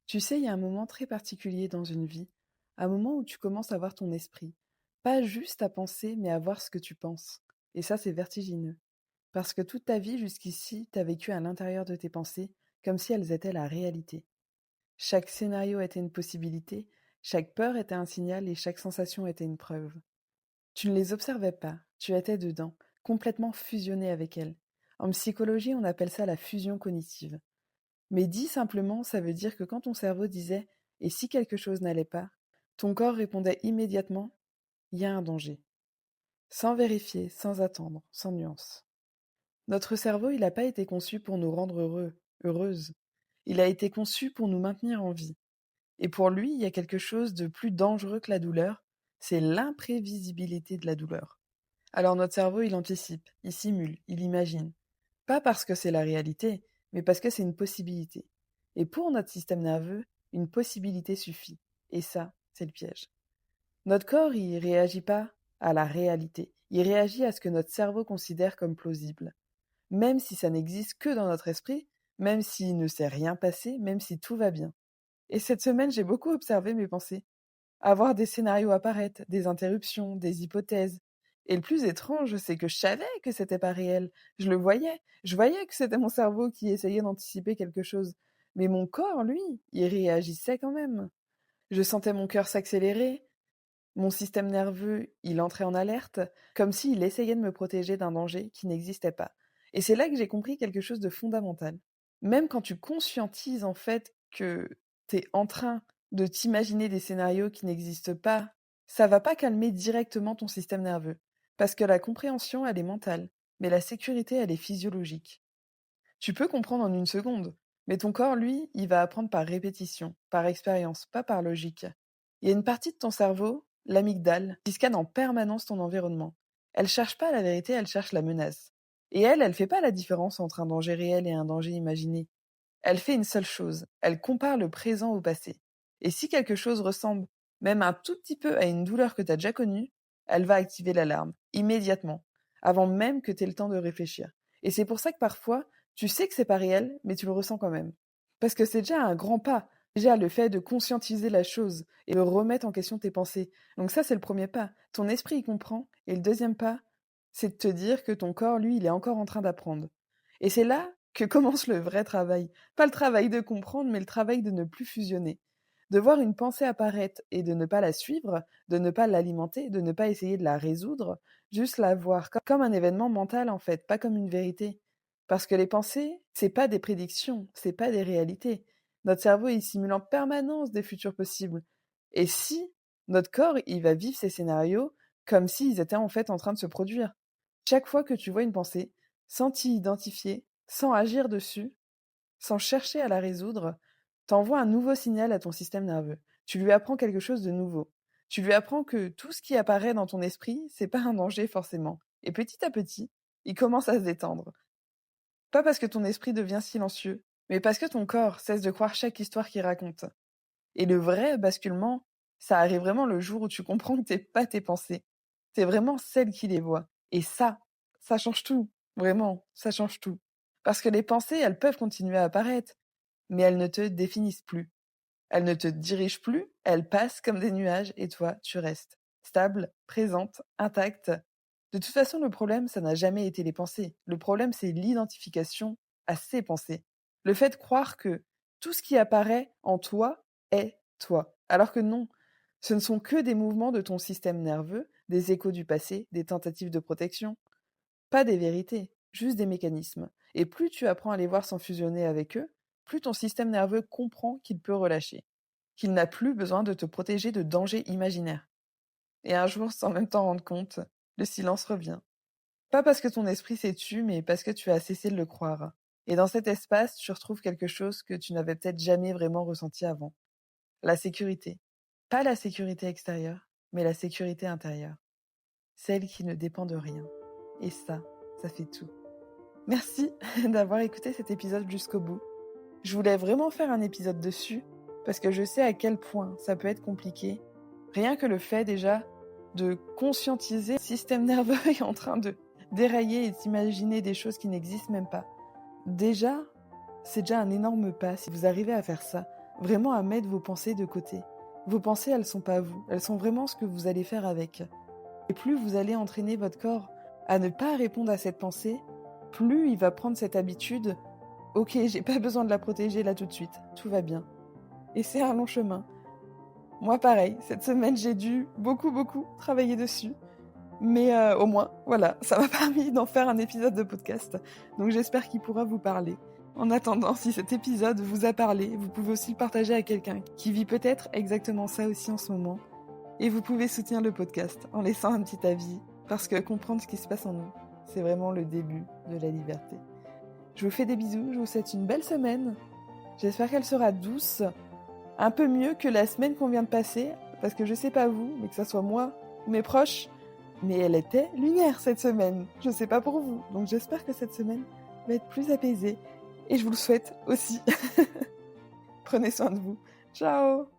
Tu sais, il y a un moment très particulier dans une vie, un moment où tu commences à voir ton esprit. Pas juste à penser, mais à voir ce que tu penses. Et ça, c'est vertigineux. Parce que toute ta vie jusqu'ici, tu as vécu à l'intérieur de tes pensées, comme si elles étaient la réalité. Chaque scénario était une possibilité, chaque peur était un signal et chaque sensation était une preuve. Tu ne les observais pas, tu étais dedans, complètement fusionné avec elles. En psychologie, on appelle ça la fusion cognitive. Mais dit simplement, ça veut dire que quand ton cerveau disait «et si quelque chose n'allait pas?», ton corps répondait immédiatement «il y a un danger», sans vérifier, sans attendre, sans nuance. Notre cerveau, il n'a pas été conçu pour nous rendre heureux, heureuses. Il a été conçu pour nous maintenir en vie. Et pour lui, il y a quelque chose de plus dangereux que la douleur, c'est l'imprévisibilité de la douleur. Alors notre cerveau, il anticipe, il simule, il imagine. Pas parce que c'est la réalité, mais parce que c'est une possibilité. Et pour notre système nerveux, une possibilité suffit. Et ça, c'est le piège. Notre corps, il réagit pas à la réalité. Il réagit à ce que notre cerveau considère comme plausible. Même si ça n'existe que dans notre esprit, même s'il ne s'est rien passé, même si tout va bien. Et cette semaine, j'ai beaucoup observé mes pensées. Avoir des scénarios apparaître, des interruptions, des hypothèses. Et le plus étrange, c'est que je savais que c'était pas réel. Je le voyais. Je voyais que c'était mon cerveau qui essayait d'anticiper quelque chose. Mais mon corps, lui, il réagissait quand même. Je sentais mon cœur s'accélérer, mon système nerveux, il entrait en alerte, comme s'il essayait de me protéger d'un danger qui n'existait pas. Et c'est là que j'ai compris quelque chose de fondamental. Même quand tu conscientises en fait que tu es en train de t'imaginer des scénarios qui n'existent pas, ça va pas calmer directement ton système nerveux. Parce que la compréhension, elle est mentale, mais la sécurité, elle est physiologique. Tu peux comprendre en une seconde, mais ton corps, lui, il va apprendre par répétition, par expérience, pas par logique. Il y a une partie de ton cerveau, l'amygdale, qui scanne en permanence ton environnement. Elle cherche pas la vérité, elle cherche la menace. Et elle fait pas la différence entre un danger réel et un danger imaginé. Elle fait une seule chose, elle compare le présent au passé. Et si quelque chose ressemble même un tout petit peu à une douleur que tu as déjà connue, elle va activer l'alarme, immédiatement, avant même que tu aies le temps de réfléchir. Et c'est pour ça que parfois, tu sais que c'est pas réel, mais tu le ressens quand même. Parce que c'est déjà un grand pas. Déjà, le fait de conscientiser la chose et de remettre en question tes pensées. Donc ça, c'est le premier pas. Ton esprit y comprend. Et le deuxième pas, c'est de te dire que ton corps, lui, il est encore en train d'apprendre. Et c'est là que commence le vrai travail. Pas le travail de comprendre, mais le travail de ne plus fusionner. De voir une pensée apparaître et de ne pas la suivre, de ne pas l'alimenter, de ne pas essayer de la résoudre, juste la voir comme un événement mental en fait, pas comme une vérité. Parce que les pensées, c'est pas des prédictions, c'est pas des réalités. Notre cerveau, il simule en permanence des futurs possibles. Et si notre corps, il va vivre ces scénarios comme s'ils étaient en fait en train de se produire. Chaque fois que tu vois une pensée, sans t'y identifier, sans agir dessus, sans chercher à la résoudre, t'envoies un nouveau signal à ton système nerveux. Tu lui apprends quelque chose de nouveau. Tu lui apprends que tout ce qui apparaît dans ton esprit, c'est pas un danger forcément. Et petit à petit, il commence à se détendre. Pas parce que ton esprit devient silencieux, mais parce que ton corps cesse de croire chaque histoire qu'il raconte. Et le vrai basculement, ça arrive vraiment le jour où tu comprends que t'es pas tes pensées. T'es vraiment celle qui les voit. Et ça change tout. Vraiment, ça change tout. Parce que les pensées, elles peuvent continuer à apparaître, mais elles ne te définissent plus. Elles ne te dirigent plus, elles passent comme des nuages et toi, tu restes. Stable, présente, intacte. De toute façon, le problème, ça n'a jamais été les pensées. Le problème, c'est l'identification à ces pensées. Le fait de croire que tout ce qui apparaît en toi est toi. Alors que non, ce ne sont que des mouvements de ton système nerveux, des échos du passé, des tentatives de protection. Pas des vérités, juste des mécanismes. Et plus tu apprends à les voir sans fusionner avec eux, plus ton système nerveux comprend qu'il peut relâcher, qu'il n'a plus besoin de te protéger de dangers imaginaires. Et un jour, sans même t'en rendre compte, le silence revient. Pas parce que ton esprit s'est tu, mais parce que tu as cessé de le croire. Et dans cet espace, tu retrouves quelque chose que tu n'avais peut-être jamais vraiment ressenti avant. La sécurité. Pas la sécurité extérieure, mais la sécurité intérieure. Celle qui ne dépend de rien. Et ça fait tout. Merci d'avoir écouté cet épisode jusqu'au bout. Je voulais vraiment faire un épisode dessus parce que je sais à quel point ça peut être compliqué. Rien que le fait déjà de conscientiser le système nerveux est en train de dérailler et d'imaginer des choses qui n'existent même pas. Déjà, c'est déjà un énorme pas si vous arrivez à faire ça. vraiment à mettre vos pensées de côté. Vos pensées, elles sont pas vous, elles sont vraiment ce que vous allez faire avec. Et plus vous allez entraîner votre corps à ne pas répondre à cette pensée, plus il va prendre cette habitude. Ok, j'ai pas besoin de la protéger là tout de suite, tout va bien. Et c'est un long chemin. Moi pareil, cette semaine j'ai dû beaucoup travailler dessus. Mais au moins, voilà, ça m'a permis d'en faire un épisode de podcast. Donc j'espère qu'il pourra vous parler. En attendant, si cet épisode vous a parlé, vous pouvez aussi le partager à quelqu'un qui vit peut-être exactement ça aussi en ce moment. Et vous pouvez soutenir le podcast en laissant un petit avis, parce que comprendre ce qui se passe en nous, c'est vraiment le début de la liberté. Je vous fais des bisous, je vous souhaite une belle semaine. J'espère qu'elle sera douce, un peu mieux que la semaine qu'on vient de passer, parce que je sais pas vous, mais que ça soit moi ou mes proches, mais elle était lunaire cette semaine. Je sais pas pour vous, donc j'espère que cette semaine va être plus apaisée. Et je vous le souhaite aussi. Prenez soin de vous. Ciao!